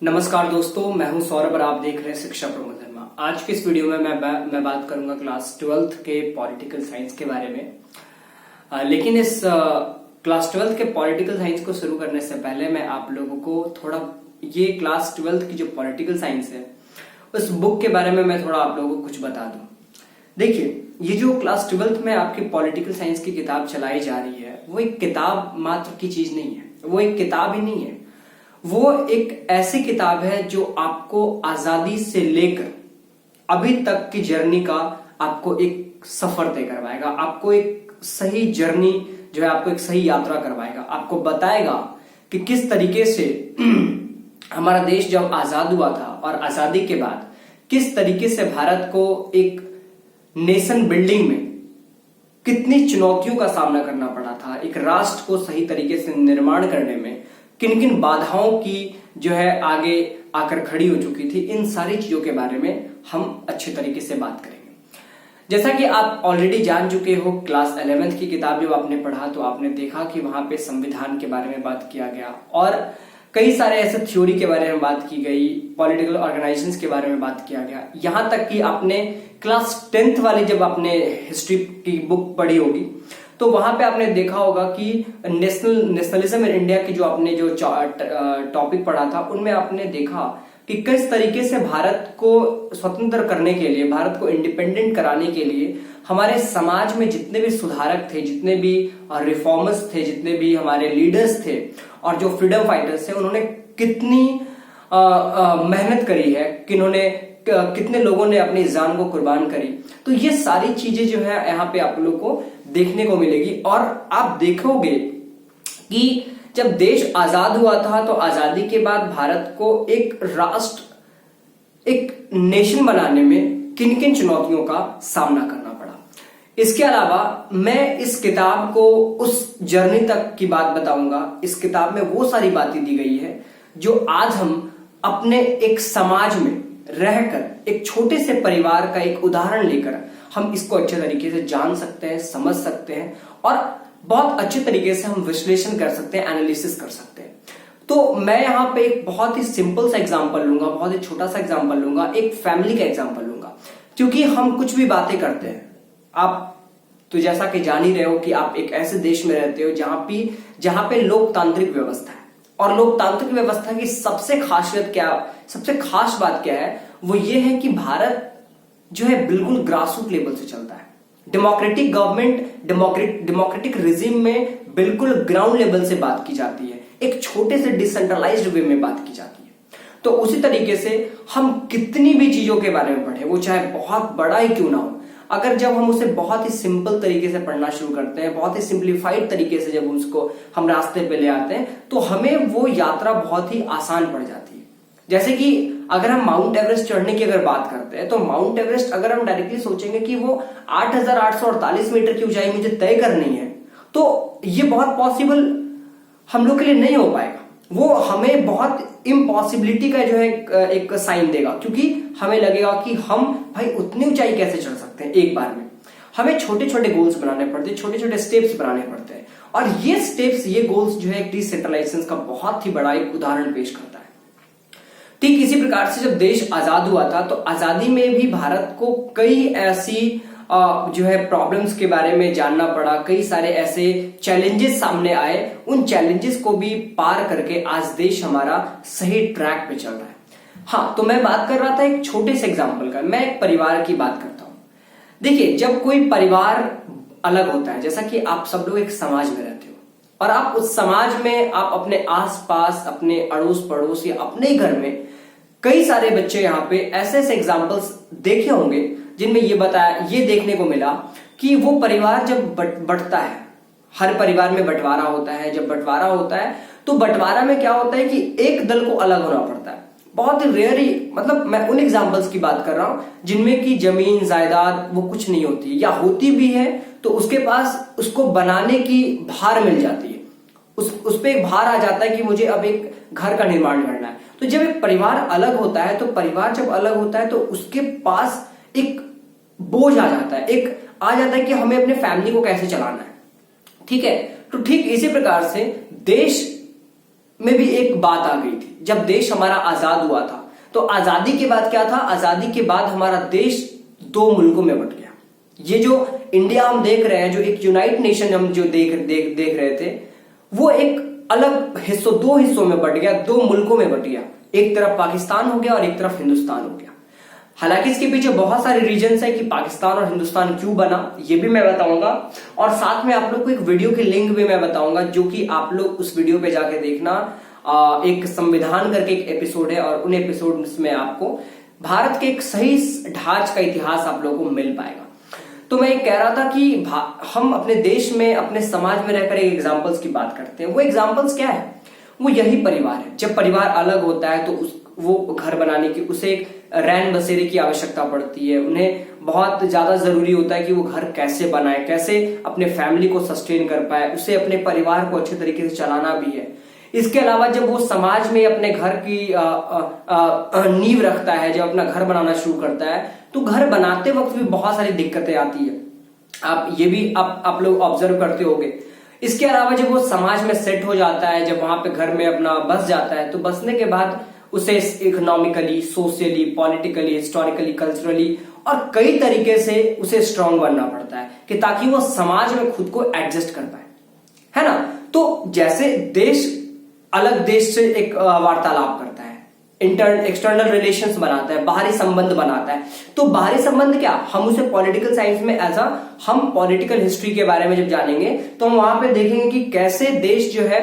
नमस्कार दोस्तों, मैं हूं सौरभ और आप देख रहे हैं शिक्षा प्रबंधन। आज के इस वीडियो में मैं बात करूंगा क्लास 12th के पॉलिटिकल साइंस के बारे में। लेकिन इस क्लास 12th के पॉलिटिकल साइंस को शुरू करने से पहले मैं आप लोगों को थोड़ा ये क्लास 12th की जो पॉलिटिकल साइंस है उस बुक के बारे में मैं थोड़ा आप लोगों को कुछ बता दूं। देखिए, ये जो क्लास 12th में आपकी पॉलिटिकल साइंस की किताब चलाई जा रही है वो एक किताब मात्र की चीज नहीं है, वो एक किताब ही नहीं है, वो एक ऐसी किताब है जो आपको आजादी से लेकर अभी तक की जर्नी का आपको एक सफर तय करवाएगा, आपको एक सही जर्नी जो है आपको एक सही यात्रा करवाएगा, आपको बताएगा कि किस तरीके से हमारा देश जब आजाद हुआ था और आजादी के बाद किस तरीके से भारत को एक नेशन बिल्डिंग में कितनी चुनौतियों का सामना करना पड़ा था, एक राष्ट्र को सही तरीके से निर्माण करने में किन किन बाधाओं की जो है आगे आकर खड़ी हो चुकी थी। इन सारी चीजों के बारे में हम अच्छे तरीके से बात करेंगे। जैसा कि आप ऑलरेडी जान चुके हो, क्लास 11th की किताब जब आपने पढ़ा तो आपने देखा कि वहां पे संविधान के बारे में बात किया गया और कई सारे ऐसे थ्योरी के बारे में बात की गई, पॉलिटिकल ऑर्गेनाइजेशंस के बारे में बात किया गया। यहां तक कि आपने क्लास 10th वाली जब आपने हिस्ट्री की बुक पढ़ी होगी तो वहां पे आपने देखा होगा कि नेशनलिज्म इन इंडिया की जो आपने जो टॉपिक पढ़ा था उनमें आपने देखा कि किस तरीके से भारत को स्वतंत्र करने के लिए, भारत को इंडिपेंडेंट कराने के लिए हमारे समाज में जितने भी सुधारक थे, जितने भी रिफॉर्मर्स थे, जितने भी हमारे लीडर्स थे और जो फ्रीडम फाइटर्स थे, उन्होंने कितनी मेहनत करी है, कितने लोगों ने अपनी जान को कुर्बान करी। तो ये सारी चीजें जो है यहाँ पे आप लोग को देखने को मिलेगी और आप देखोगे कि जब देश आजाद हुआ था तो आजादी के बाद भारत को एक राष्ट्र, एक नेशन बनाने में किन किन चुनौतियों का सामना करना पड़ा। इसके अलावा मैं इस किताब को उस जर्नी तक की बात बताऊंगा। इस किताब में वो सारी बातें दी गई है जो आज हम अपने एक समाज में रहकर एक छोटे से परिवार का एक उदाहरण लेकर हम इसको अच्छे तरीके से जान सकते हैं, समझ सकते हैं और बहुत अच्छे तरीके से हम विश्लेषण कर सकते हैं, एनालिसिस कर सकते हैं। तो मैं यहाँ पे एक बहुत ही सिंपल सा एग्जांपल लूंगा, बहुत ही छोटा सा एग्जांपल लूंगा, एक फैमिली का एग्जांपल लूंगा। क्योंकि हम कुछ भी बातें करते हैं, आप तो जैसा कि जान ही रहे हो कि आप एक ऐसे देश में रहते हो जहां पे लोकतांत्रिक व्यवस्था है और लोकतांत्रिक व्यवस्था की सबसे खास बात क्या है, वो ये है कि भारत जो है बिल्कुल ग्रासरूट लेवल से चलता है। डेमोक्रेटिक गवर्नमेंट, डेमोक्रेटिक रिजिम में बिल्कुल ग्राउंड लेवल से बात की जाती है, एक छोटे से डिसेंट्रलाइज्ड वे में बात की जाती है। तो उसी तरीके से हम कितनी भी चीजों के बारे में पढ़े, वो चाहे बहुत बड़ा ही क्यों ना हो, अगर जब हम उसे बहुत ही सिंपल तरीके से पढ़ना शुरू करते हैं, बहुत ही सिंप्लीफाइड तरीके से जब उसको हम रास्ते पे ले आते हैं तो हमें वो यात्रा बहुत ही आसान पड़ जाती है। जैसे कि अगर हम माउंट एवरेस्ट चढ़ने की अगर बात करते हैं तो माउंट एवरेस्ट अगर हम डायरेक्टली सोचेंगे कि वो 8,848 मीटर की ऊंचाई मुझे तय करनी है तो ये बहुत पॉसिबल हम लोग के लिए नहीं हो पाएगा। वो हमें बहुत इम्पॉसिबिलिटी का जो है एक साइन देगा, क्योंकि हमें लगेगा कि हम भाई उतनी ऊंचाई कैसे चढ़ सकते हैं एक बार में। हमें छोटे छोटे गोल्स बनाने पड़ते हैं, छोटे छोटे स्टेप्स बनाने पड़ते हैं और ये स्टेप्स, ये गोल्स जो है डिसेंट्रलाइजेशन का बहुत ही बड़ा एक उदाहरण पेश करता है। ठीक इसी प्रकार से जब देश आजाद हुआ था तो आजादी में भी भारत को कई ऐसी जो है प्रॉब्लम्स के बारे में जानना पड़ा, कई सारे ऐसे चैलेंजेस सामने आए। उन चैलेंजेस को भी पार करके आज देश हमारा सही ट्रैक पे चल रहा है। हाँ, तो मैं बात कर रहा था एक छोटे से एग्जांपल का, मैं एक परिवार की बात करता हूं। देखिए, जब कोई परिवार अलग होता है, जैसा कि आप सब लोग एक समाज में रहते हो और आप उस समाज में आप अपने आसपास, अपने अड़ोस पड़ोस या अपने घर में कई सारे बच्चे यहाँ पे ऐसे ऐसे एग्जाम्पल्स देखे होंगे जिनमें ये देखने को मिला कि वो परिवार जब बंटता है, हर परिवार में बंटवारा होता है। जब बंटवारा होता है तो बंटवारा में क्या होता है कि एक दल को अलग होना पड़ता है। बहुत ही रेयर ही, मतलब मैं उन एग्जाम्पल्स की बात कर रहा हूं जिनमें की जमीन जायदाद वो कुछ नहीं होती, या होती भी है तो उसके पास उसको बनाने की भार मिल जाती है, उस पे एक भार आ जाता है कि मुझे अब एक घर का निर्माण करना है। तो जब एक परिवार अलग होता है, तो परिवार जब अलग होता है तो उसके पास एक बोझ आ जाता है, कि हमें अपने फैमिली को कैसे चलाना है। ठीक है, तो ठीक इसी प्रकार से देश में भी एक बात आ गई थी। जब देश हमारा आजाद हुआ था तो आजादी के बाद क्या था, आजादी के बाद हमारा देश दो मुल्कों में बंट गया। ये जो इंडिया हम देख रहे हैं, जो एक यूनाइटेड नेशन हम जो देख रहे थे, वो एक अलग हिस्सों, दो हिस्सों में बंट गया, दो मुल्कों में बंट गया। एक तरफ पाकिस्तान हो गया और एक तरफ हिंदुस्तान हो गया। हालांकि इसके पीछे बहुत सारे रीजंस है कि पाकिस्तान और हिंदुस्तान क्यों बना, ये भी मैं बताऊंगा। और साथ में आप लोग को एक वीडियो की लिंक भी मैं बताऊंगा, जो कि आप लोग उस वीडियो पे जाके देखना। एक संविधान करके एक एपिसोड है और उन एपिसोड में आपको भारत के एक सही ढांच का इतिहास आप लोगों को मिल पाएगा। तो मैं कह रहा था कि हम अपने देश में, अपने समाज में रहकर एक एग्जाम्पल्स की बात करते हैं। वो एग्जाम्पल्स क्या है? वो यही परिवार है। जब परिवार अलग होता है तो वो घर बनाने की, उसे एक रैन बसेरे की आवश्यकता पड़ती है। उन्हें बहुत ज्यादा जरूरी होता है कि वो घर कैसे बनाए, कैसे अपने फैमिली को सस्टेन कर पाए, उसे अपने परिवार को अच्छे तरीके से चलाना भी है। इसके अलावा जब वो समाज में अपने घर की नींव रखता है, जब अपना घर बनाना शुरू करता है, तो घर बनाते वक्त भी बहुत सारी दिक्कतें आती है। आप ये भी आप लोग ऑब्जर्व करते होंगे। इसके अलावा जब वो समाज में सेट हो जाता है, जब वहां पे घर में अपना बस जाता है, तो बसने के बाद उसे economically, socially, politically, historically, culturally और कई तरीके से उसे स्ट्रांग बनना पड़ता है कि ताकि वो समाज में खुद को एडजस्ट कर पाए, है ना। तो जैसे देश अलग देश से एक वार्तालाप करता है, एक्सटर्नल रिलेशंस बनाता है, बाहरी संबंध बनाता है। तो बाहरी संबंध क्या, हम उसे पॉलिटिकल साइंस में हम पॉलिटिकल हिस्ट्री के बारे में जब जानेंगे तो हम वहां पे देखेंगे कि कैसे देश जो है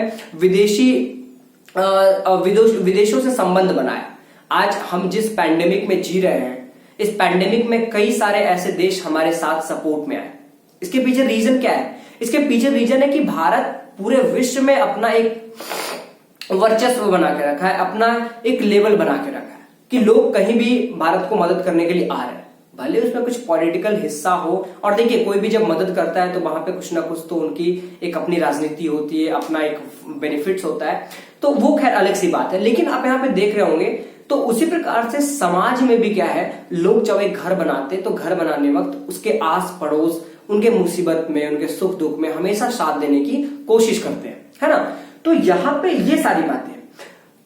विदेशों से संबंध बनाया। आज हम जिस पैंडेमिक में जी रहे हैं, इस पैंडेमिक में कई सारे ऐसे देश हमारे साथ सपोर्ट में आए। इसके पीछे रीजन क्या है? इसके पीछे रीजन है कि भारत पूरे विश्व में अपना एक वर्चस्व बना के रखा है, अपना एक लेवल बना के रखा है कि लोग कहीं भी भारत को मदद करने के लिए आ रहे हैं, भले उसमें कुछ पॉलिटिकल हिस्सा हो। और देखिए, कोई भी जब मदद करता है तो वहां पे कुछ ना कुछ तो उनकी एक अपनी राजनीति होती है, अपना एक बेनिफिट्स होता है, तो वो खैर अलग सी बात है। लेकिन आप यहाँ पे देख रहे होंगे तो उसी प्रकार से समाज में भी क्या है, लोग जब एक घर बनाते तो घर बनाने वक्त उसके आस पड़ोस, उनके मुसीबत में, उनके सुख दुख में हमेशा साथ देने की कोशिश करते हैं, है ना। तो यहाँ पे ये सारी बातें,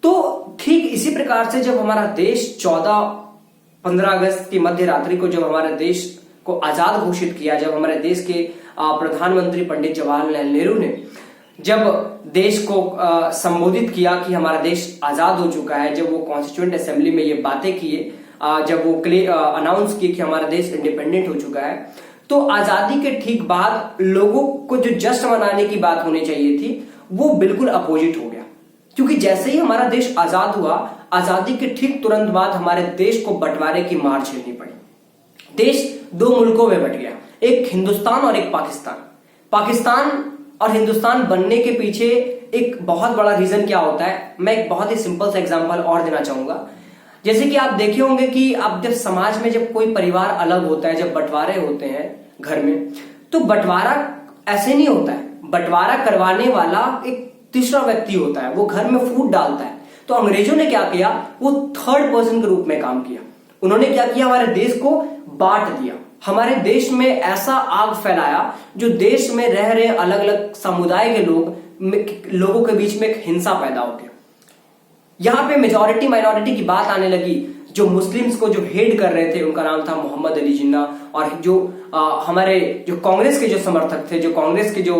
तो ठीक इसी प्रकार से जब हमारा देश 14-15 अगस्त की मध्य रात्रि को जब हमारे देश को आजाद घोषित किया, जब हमारे देश के प्रधानमंत्री पंडित जवाहरलाल नेहरू ने जब देश को संबोधित किया कि हमारा देश आजाद हो चुका है, जब वो कॉन्स्टिट्यूएंट असेंबली में ये बातें किए, जब वो अनाउंस किए कि हमारा देश इंडिपेंडेंट हो चुका है, तो आजादी के ठीक बाद लोगों को जो जश्न मनाने की बात होनी चाहिए थी वो बिल्कुल अपोजिट हो गया। क्योंकि जैसे ही हमारा देश आजाद हुआ, आजादी के ठीक तुरंत बाद हमारे देश को बंटवारे की मार झेलनी पड़ी। देश दो मुल्कों में बंट गया, एक हिंदुस्तान और एक पाकिस्तान। पाकिस्तान और हिंदुस्तान बनने के पीछे एक बहुत बड़ा रीजन क्या होता है, मैं एक बहुत ही सिंपल सा एग्जांपल और देना चाहूंगा। जैसे कि आप देखे होंगे कि आप जब समाज में जब कोई परिवार अलग होता है, जब बंटवारे होते हैं घर में, तो बंटवारा ऐसे नहीं होता है। बंटवारा करवाने वाला एक तीसरा व्यक्ति होता है, वो घर में फूट डालता है। तो अंग्रेजों ने क्या किया, वो थर्ड पर्सन के रूप में काम किया। उन्होंने क्या किया, हमारे देश को बांट दिया, हमारे देश में ऐसा आग फैलाया जो देश में रह रहे अलग अलग समुदाय के लोगों के बीच में एक हिंसा पैदा हो गया। यहां पे मेजॉरिटी माइनॉरिटी की बात आने लगी। जो मुस्लिम्स को जो हेड कर रहे थे उनका नाम था मोहम्मद अली जिन्ना, और जो हमारे जो कांग्रेस के जो समर्थक थे, जो कांग्रेस के जो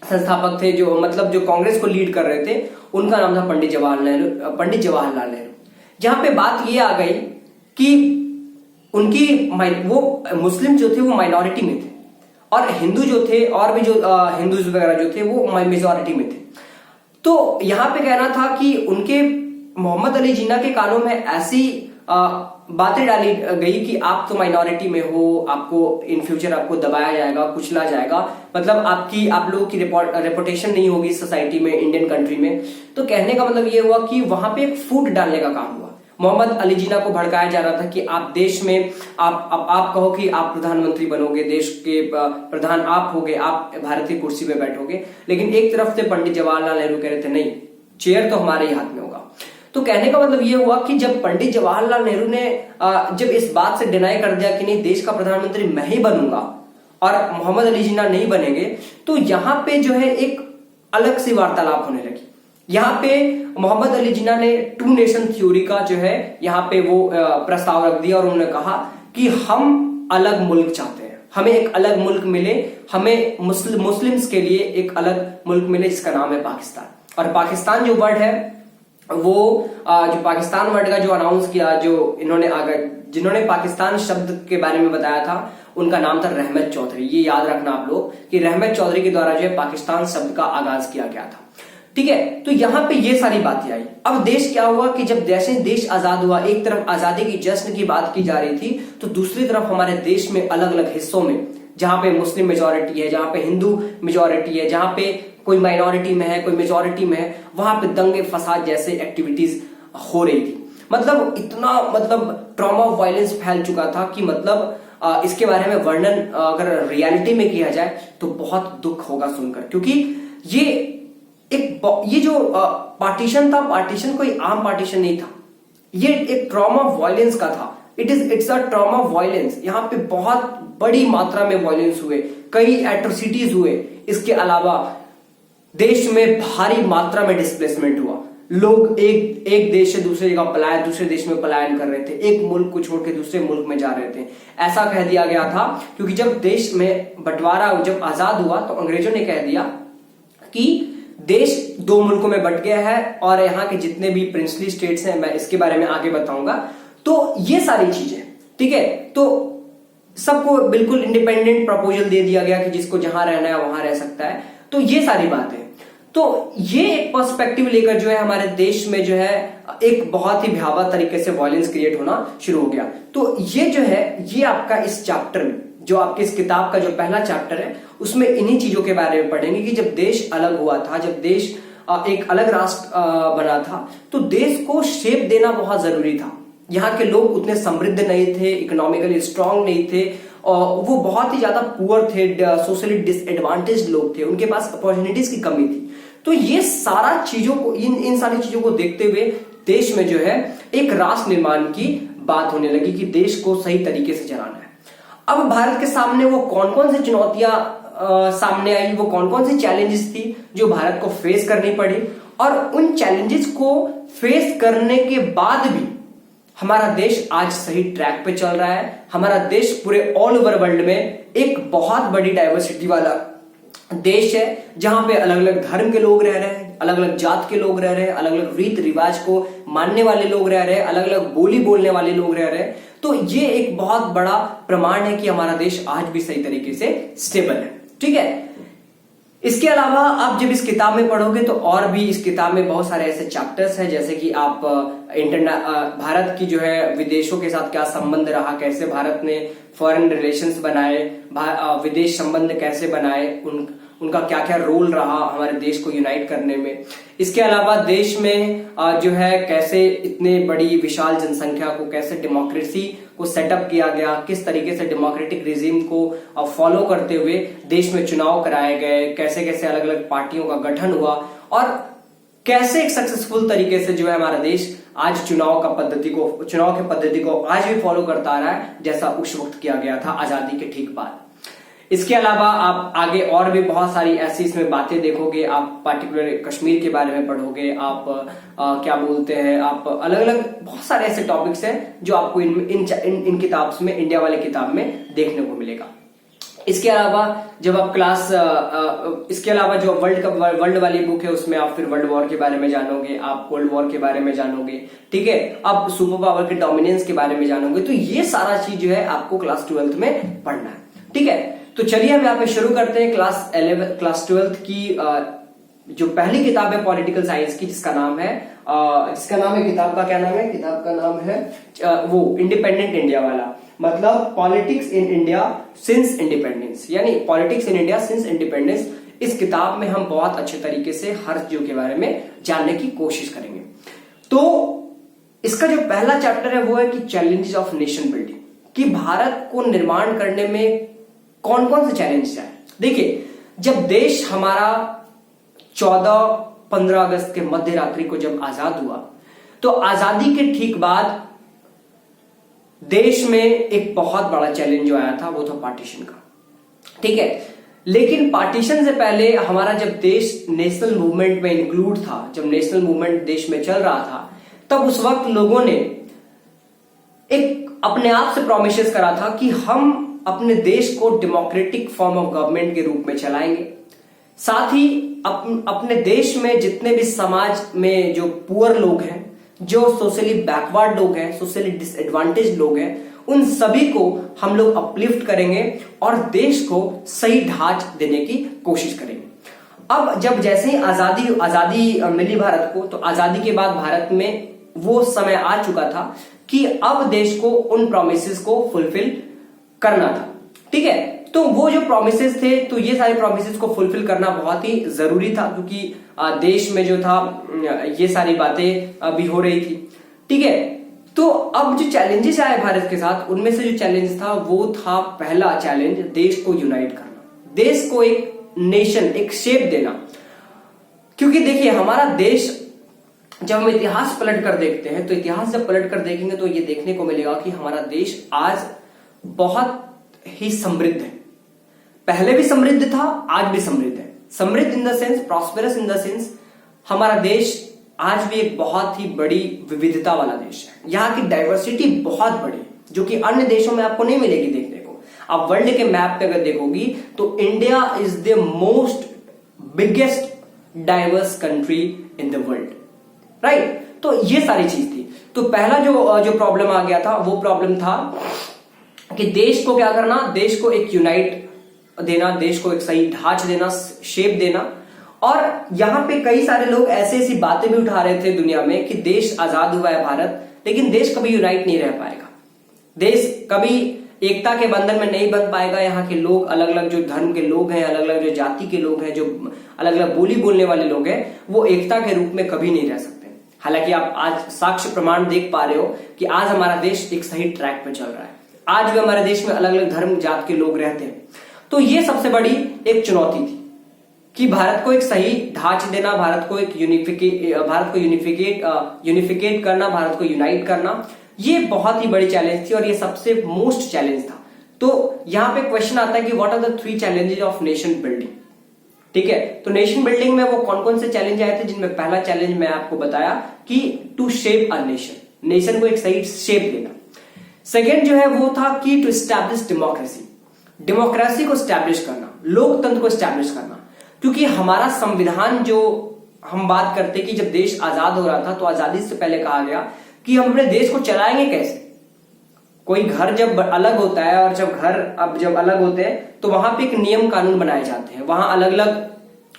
संस्थापक थे, जो मतलब जो कांग्रेस को लीड कर रहे थे, उनका नाम था पंडित जवाहरलाल नेहरू। जहां पे बात ये आ गई कि उनकी वो मुस्लिम जो थे वो माइनॉरिटी में थे और हिंदू जो थे और भी जो हिंदूज वगैरह जो थे वो मेजॉरिटी में थे। तो यहां पे कहना था कि उनके मोहम्मद अली जिन्ना के कानों में ऐसी बातें डाली गई कि आप तो माइनॉरिटी में हो, आपको इन फ्यूचर आपको दबाया जाएगा, कुचला जाएगा, मतलब आप लोगों की रेपुटेशन नहीं होगी सोसाइटी में, इंडियन कंट्री में। तो कहने का मतलब ये हुआ कि वहां पे एक फूट डालने का काम हुआ। मोहम्मद अली जिन्ना को भड़काया जा रहा था कि आप देश में आप कहो कि आप प्रधानमंत्री बनोगे, देश के प्रधान आप होगे, आप भारत की कुर्सी पे बैठोगे, लेकिन एक तरफ से पंडित जवाहरलाल नेहरू कह रहे थे नहीं, चेयर तो हमारे ही हाथ में होगा। तो कहने का मतलब ये हुआ कि जब पंडित जवाहरलाल नेहरू ने जब इस बात से डिनाई कर दिया कि नहीं, देश का प्रधानमंत्री मैं ही बनूंगा और मोहम्मद अली जिन्ना नहीं बनेंगे, तो यहां पे जो है एक अलग सी वार्तालाप होने लगी। यहाँ पे मोहम्मद अली जिन्ना ने टू नेशन थ्योरी का जो है यहाँ पे वो प्रस्ताव रख दिया और उन्होंने कहा कि हम अलग मुल्क चाहते हैं, हमें एक अलग मुल्क मिले, हमें मुस्लिम्स के लिए एक अलग मुल्क मिले जिसका नाम है पाकिस्तान। और पाकिस्तान जो वर्ड है वो जो पाकिस्तान वर्ड का जो अनाउंस किया, जो जिन्होंने पाकिस्तान शब्द के बारे में बताया था, उनका नाम था रहमत चौधरी। ये याद रखना आप लोग कि रहमत चौधरी के द्वारा जो है पाकिस्तान शब्द का आगाज किया गया था। ठीक है, तो यहां पे ये सारी बातें आई। अब देश क्या हुआ कि जब जैसे देश आजाद हुआ, एक तरफ आजादी की जश्न की बात की जा रही थी, तो दूसरी तरफ हमारे देश में अलग अलग हिस्सों में, जहां पे मुस्लिम मेजोरिटी है, जहां पे हिंदू मेजोरिटी है, जहां पे कोई माइनॉरिटी में है, कोई मेजोरिटी में है, वहां पे दंगे फसाद जैसे एक्टिविटीज हो रही थी। मतलब इतना ट्रॉमा ऑफ वायलेंस फैल चुका था कि इसके बारे में वर्णन अगर रियलिटी में किया जाए तो बहुत दुख होगा सुनकर, क्योंकि ये जो पार्टीशन था, पार्टीशन कोई आम पार्टीशन नहीं था, ये एक ट्रॉमा ऑफ वायलेंस का था। It's a trauma of violence. यहाँ पे बहुत बड़ी मात्रा में वायलेंस हुए, कई एट्रोसिटीज हुए। इसके अलावा देश में भारी मात्रा में डिस्प्लेसमेंट हुआ, लोग एक देश से दूसरे जगह दूसरे देश में पलायन कर रहे थे, एक मुल्क को छोड़ के दूसरे मुल्क में जा रहे थे। ऐसा कह दिया गया था क्योंकि जब देश में बंटवारा, जब आजाद हुआ तो अंग्रेजों ने कह दिया कि देश दो मुल्कों में बंट गया है और यहाँ के जितने भी प्रिंसली स्टेट्स हैं, मैं इसके बारे में आगे बताऊंगा। तो ये सारी चीजें, ठीक है, तो सबको बिल्कुल इंडिपेंडेंट प्रपोजल दे दिया गया कि जिसको जहां रहना है वहां रह सकता है। तो ये सारी बातें, तो ये एक पर्सपेक्टिव लेकर जो है हमारे देश में जो है एक बहुत ही भयावह तरीके से वायलेंस क्रिएट होना शुरू हो गया। तो ये जो है, ये आपका इस चैप्टर में, जो आपके इस किताब का जो पहला चैप्टर है, उसमें इन्हीं चीजों के बारे में पढ़ेंगे कि जब देश अलग हुआ था, जब देश एक अलग राष्ट्र बना था, तो देश को शेप देना बहुत जरूरी था। यहाँ के लोग उतने समृद्ध नहीं थे, इकोनॉमिकली स्ट्रांग नहीं थे, और वो बहुत ही ज्यादा पुअर थे, सोशली डिसएडवांटेज लोग थे, उनके पास अपॉर्चुनिटीज की कमी थी। तो ये सारा चीजों को, इन सारी चीजों को देखते हुए देश में जो है एक राष्ट्र निर्माण की बात होने लगी कि देश को सही तरीके से चलाना है। अब भारत के सामने वो कौन कौन सी चुनौतियां सामने आई, वो कौन कौन सी चैलेंजेस थी जो भारत को फेस करनी पड़ी, और उन चैलेंजेस को फेस करने के बाद भी हमारा देश आज सही ट्रैक पे चल रहा है। हमारा देश पूरे ऑल ओवर वर्ल्ड में एक बहुत बड़ी डाइवर्सिटी वाला देश है, जहां पे अलग अलग धर्म के लोग रह रहे हैं, अलग अलग जात के लोग रह रहे हैं, अलग अलग रीत रिवाज को मानने वाले लोग रह रहे हैं, अलग अलग बोली बोलने वाले लोग रह रहे हैं। तो ये एक बहुत बड़ा प्रमाण है कि हमारा देश आज भी सही तरीके से स्टेबल है। ठीक है, इसके अलावा आप जब इस किताब में पढ़ोगे तो और भी इस किताब में बहुत सारे ऐसे चैप्टर्स हैं, जैसे कि आप भारत की जो है विदेशों के साथ क्या संबंध रहा, कैसे भारत ने फॉरेन रिलेशंस बनाए, विदेश संबंध कैसे बनाए, उनका क्या क्या रोल रहा हमारे देश को यूनाइट करने में। इसके अलावा देश में जो है कैसे इतने बड़ी विशाल जनसंख्या को कैसे डेमोक्रेसी को सेटअप किया गया, किस तरीके से डेमोक्रेटिक रिजीम को फॉलो करते हुए देश में चुनाव कराए गए, कैसे कैसे अलग अलग पार्टियों का गठन हुआ, और कैसे एक सक्सेसफुल तरीके से जो है हमारा देश आज चुनाव की पद्धति को आज भी फॉलो करता आ रहा है, जैसा उस वक्त किया गया था आजादी के ठीक बाद। इसके अलावा आप आगे और भी बहुत सारी ऐसी इसमें बातें देखोगे, आप पार्टिकुलर कश्मीर के बारे में पढ़ोगे, आप क्या बोलते हैं, आप अलग अलग बहुत सारे ऐसे टॉपिक्स हैं जो आपको इन किताब में, इंडिया वाले किताब में देखने को मिलेगा। इसके अलावा जब आप इसके अलावा जो वर्ल्ड वाली बुक है, उसमें आप फिर वर्ल्ड वॉर के बारे में जानोगे, आप कोल्ड वॉर के बारे में जानोगे, ठीक है, आप सुपर पावर के डोमिनेंस के बारे में जानोगे। तो ये सारा चीज जो है आपको क्लास 12th में पढ़ना है। ठीक है, तो चलिए हम यहाँ पे शुरू करते हैं क्लास 12th की जो पहली किताब है पॉलिटिकल साइंस की, जिसका नाम है किताब का क्या नाम है, किताब का नाम है वो इंडिपेंडेंट इंडिया वाला, मतलब politics in India since independence, यानी politics in India since independence. इस किताब में हम बहुत अच्छे तरीके से हर चीजों के बारे में जानने की कोशिश करेंगे। तो इसका जो पहला चैप्टर है वो है कि चैलेंजेस ऑफ नेशन बिल्डिंग, कि भारत को निर्माण करने में कौन कौन से चैलेंजेस हैं। देखिए, जब देश हमारा 14-15 अगस्त के मध्य रात्रि को जब आजाद हुआ, तो आजादी के ठीक बाद देश में एक बहुत बड़ा चैलेंज जो आया था वो था पार्टीशन का। ठीक है, लेकिन पार्टीशन से पहले हमारा जब देश नेशनल मूवमेंट में इंक्लूड था, जब नेशनल मूवमेंट देश में चल रहा था, तब उस वक्त लोगों ने एक अपने आप से प्रोमिस करा था कि हम अपने देश को डेमोक्रेटिक फॉर्म ऑफ गवर्नमेंट के रूप में चलाएंगे। साथ ही अपने देश में जितने भी समाज में जो पुअर लोग हैं, जो सोशली बैकवर्ड लोग हैं, सोशली डिसएडवांटेज लोग हैं, उन सभी को हम लोग अपलिफ्ट करेंगे और देश को सही ढांच देने की कोशिश करेंगे। अब जब जैसे ही आजादी मिली भारत को, तो आजादी के बाद भारत में वो समय आ चुका था कि अब देश को उन प्रोमिसेस को फुलफिल करना था। ठीक है, तो वो जो प्रोमिसेस थे, तो ये सारे प्रोमिसेस को फुलफिल करना बहुत ही जरूरी था, क्योंकि देश में जो था ये सारी बातें अभी हो रही थी। ठीक है, तो अब जो चैलेंजेस आए भारत के साथ, उनमें से जो चैलेंज था वो था पहला चैलेंज, देश को यूनाइट करना, देश को एक नेशन, एक शेप देना। क्योंकि देखिए हमारा देश, जब हम इतिहास पलट कर देखते हैं, तो इतिहास जब पलट कर देखेंगे तो ये देखने को मिलेगा कि हमारा देश आज बहुत ही समृद्ध है। पहले भी समृद्ध था, आज भी समृद्ध है। समृद्ध in the sense, prosperous in the sense, हमारा देश आज भी एक बहुत ही बड़ी विविधता वाला देश है। यहाँ की डाइवर्सिटी बहुत बड़ी है, जो कि अन्य देशों में आपको नहीं मिलेगी देखने को। आप वर्ल्ड के मैप पे अगर देखोगी तो India is the most biggest diverse country in the world, right. तो ये सारी चीज थी। तो पहला जो प्रॉब्लम आ गया था, वो प्रॉब्लम था कि देश को क्या करना, देश को एक यूनाइट देना, देश को एक सही ढांच देना, शेप देना। और यहां पे कई सारे लोग ऐसी ऐसी बातें भी उठा रहे थे दुनिया में कि देश आजाद हुआ है भारत, लेकिन देश कभी यूनाइट नहीं रह पाएगा, देश कभी एकता के बंधन में नहीं बन पाएगा। यहाँ के लोग, अलग अलग जो धर्म के लोग हैं, अलग अलग जो जाति के लोग हैं, जो अलग अलग बोली बोलने वाले लोग हैं, वो एकता के रूप में कभी नहीं रह सकते। हालांकि आप आज साक्ष्य प्रमाण देख पा रहे हो कि आज हमारा देश एक सही ट्रैक पे चल रहा है। आज भी हमारे देश में अलग अलग धर्म जात के लोग रहते हैं। तो ये सबसे बड़ी एक चुनौती थी कि भारत को एक सही ढांच देना, भारत को यूनिफिकेट करना, भारत को यूनाइट करना। ये बहुत ही बड़ी चैलेंज थी और ये सबसे मोस्ट चैलेंज था। तो यहां पे क्वेश्चन आता है कि what are the 3 challenges of nation building. ठीक है, तो नेशन बिल्डिंग में वो कौन कौन से चैलेंज आए थे, जिनमें पहला चैलेंज मैं आपको बताया कि to shape a nation, nation को एक सही शेप देना। सेकेंड जो है वो था कि टू एस्टैब्लिश डेमोक्रेसी, डेमोक्रेसी को स्टैब्लिश करना, लोकतंत्र को स्टैब्लिश करना। क्योंकि हमारा संविधान, जो हम बात करते कि जब देश आजाद हो रहा था, तो आजादी से पहले कहा गया कि हम अपने देश को चलाएंगे कैसे। कोई घर जब अलग होता है और जब अलग होते हैं तो वहां पे एक नियम कानून बनाए जाते हैं, वहां अलग अलग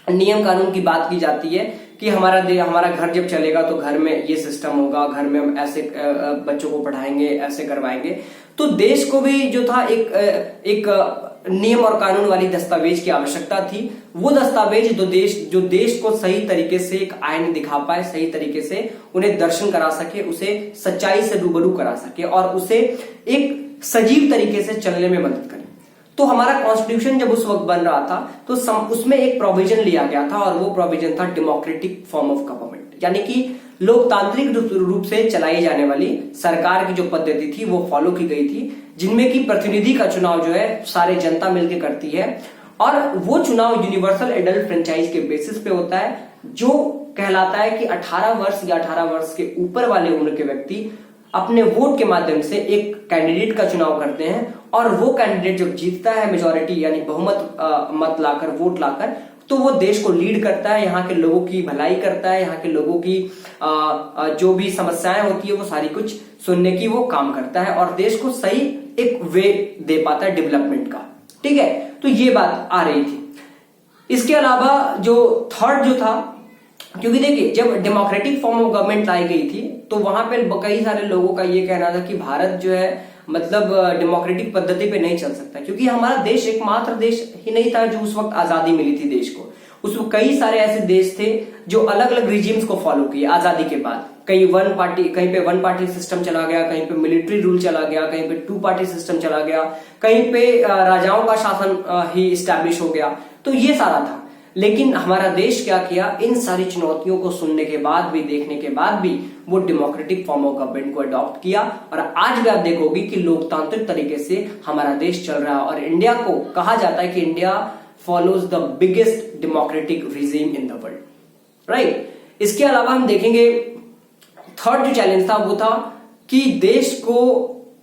नियम कानून की बात की जाती है कि हमारा घर जब चलेगा तो घर में ये सिस्टम होगा, घर में हम ऐसे बच्चों को पढ़ाएंगे, ऐसे करवाएंगे। तो देश को भी जो था एक नियम और कानून वाली दस्तावेज की आवश्यकता थी। वो दस्तावेज जो देश को सही तरीके से एक आईन दिखा पाए, सही तरीके से उन्हें दर्शन करा सके, उसे सच्चाई से रूबरू करा सके और उसे एक सजीव तरीके से चलने में मदद करे। तो हमारा कॉन्स्टिट्यूशन जब उस वक्त बन रहा था तो उसमें एक प्रोविजन लिया गया था और वो प्रोविजन था डेमोक्रेटिक फॉर्म ऑफ गवर्नमेंट, यानी कि लोकतांत्रिक रूप से चलाई जाने वाली सरकार की जो पद्धति थी वो फॉलो की गई थी, जिनमें की प्रतिनिधि का चुनाव जो है सारे जनता मिलकर करती है और वो चुनाव यूनिवर्सल एडल्ट फ्रेंचाइज के बेसिस पे होता है, जो कहलाता है कि 18 वर्ष या 18 वर्ष के ऊपर वाले उम्र के व्यक्ति अपने वोट के माध्यम से एक कैंडिडेट का चुनाव करते हैं और वो कैंडिडेट जब जीतता है मेजॉरिटी यानी बहुमत मत लाकर, वोट लाकर, तो वो देश को लीड करता है, यहाँ के लोगों की भलाई करता है, यहाँ के लोगों की जो भी समस्याएं होती है वो सारी कुछ सुनने की वो काम करता है और देश को सही एक वे दे पाता है डेवलपमेंट का। ठीक है, तो ये बात आ रही थी। इसके अलावा जो थर्ड जो था, क्योंकि देखिए जब डेमोक्रेटिक फॉर्म ऑफ गवर्नमेंट लाई गई थी तो वहां पे कई सारे लोगों का ये कहना था कि भारत जो है मतलब डेमोक्रेटिक पद्धति पे नहीं चल सकता, क्योंकि हमारा देश एकमात्र देश ही नहीं था जो उस वक्त आजादी मिली थी देश को। उसमें कई सारे ऐसे देश थे जो अलग अलग रिजीम्स को फॉलो किए आजादी के बाद। कहीं पे वन पार्टी सिस्टम चला गया, कहीं पे मिलिट्री रूल चला गया, कहीं पे 2 पार्टी सिस्टम चला गया, कहीं पे राजाओं का शासन ही स्टैब्लिश हो गया। तो ये सारा था, लेकिन हमारा देश क्या किया, इन सारी चुनौतियों को सुनने के बाद भी, देखने के बाद भी वो डेमोक्रेटिक फॉर्म ऑफ गवर्नमेंट को अडॉप्ट किया और आज भी आप देखोगे कि लोकतांत्रिक तरीके से हमारा देश चल रहा है। और इंडिया को कहा जाता है कि India follows the biggest democratic regime in the world. Right? इसके अलावा हम देखेंगे थर्ड जो चैलेंज था वो था कि देश को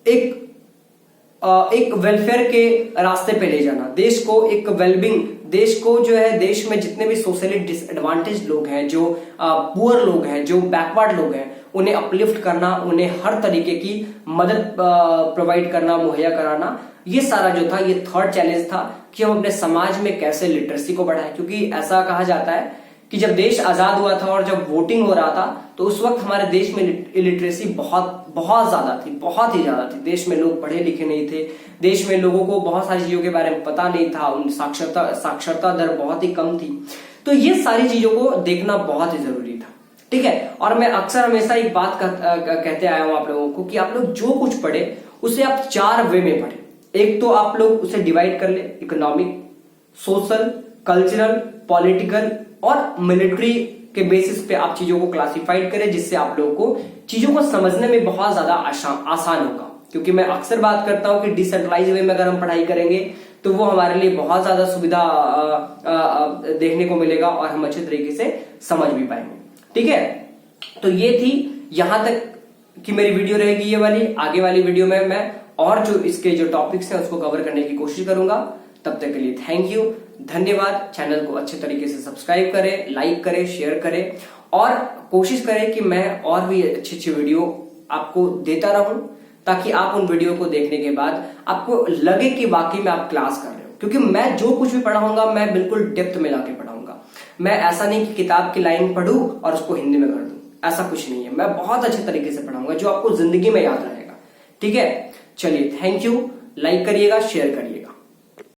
एक वेलफेयर के रास्ते पे ले जाना, देश को एक वेलबिंग, देश को जो है देश में जितने भी सोशली डिसएडवांटेज लोग हैं, जो पुअर लोग हैं, जो बैकवर्ड लोग हैं, उन्हें अपलिफ्ट करना, उन्हें हर तरीके की मदद प्रोवाइड करना, मुहैया कराना, ये सारा जो था ये थर्ड चैलेंज था कि हम अपने समाज में कैसे लिटरेसी को बढ़ाएं। क्योंकि ऐसा कहा जाता है कि जब देश आजाद हुआ था और जब वोटिंग हो रहा था तो उस वक्त हमारे देश में इलिटरेसी बहुत ज्यादा थी, बहुत ही ज्यादा थी। देश में लोग पढ़े लिखे नहीं थे, देश में लोगों को बहुत सारी चीजों के बारे में पता नहीं था, उन साक्षरता दर बहुत ही कम थी। तो ये सारी चीजों को देखना बहुत ही जरूरी था, ठीक है। और मैं अक्सर हमेशा एक बात कहते आया हूं आप लोगों को कि आप लोग जो कुछ पढ़े उसे आप 4 वे में पढ़े। एक तो आप लोग उसे डिवाइड कर ले, इकोनॉमिक, सोशल, कल्चरल, पॉलिटिकल और मिलिट्री के बेसिस पे आप चीजों को क्लासिफाइड करें, जिससे आप लोगों को चीजों को समझने में बहुत ज्यादा आसान होगा। क्योंकि मैं अक्सर बात करता हूं कि डिसेंट्रलाइज वे में अगर हम पढ़ाई करेंगे तो वो हमारे लिए बहुत ज्यादा सुविधा देखने को मिलेगा और हम अच्छे तरीके से समझ भी पाएंगे, ठीक है। तो ये थी यहां तक कि मेरी वीडियो रहेगी ये वाली। आगे वाली वीडियो में मैं और जो इसके जो टॉपिक्स हैं उसको कवर करने की कोशिश करूंगा। तब तक के लिए थैंक यू, धन्यवाद। चैनल को अच्छे तरीके से सब्सक्राइब करें, लाइक करें, शेयर करें और कोशिश करें कि मैं और भी अच्छी वीडियो आपको देता रहूं, ताकि आप उन वीडियो को देखने के बाद आपको लगे कि वाकई में आप क्लास कर रहे हो। क्योंकि मैं जो कुछ भी पढ़ाऊंगा मैं बिल्कुल डेप्थ में लाके पढ़ाऊंगा। मैं ऐसा नहीं कि किताब की लाइन पढ़ूं और उसको हिंदी में कर दूं, ऐसा कुछ नहीं है। मैं बहुत अच्छे तरीके से पढ़ाऊंगा जो आपको जिंदगी में याद रहेगा, ठीक है। चलिए, थैंक यू। लाइक करिएगा, शेयर करिएगा।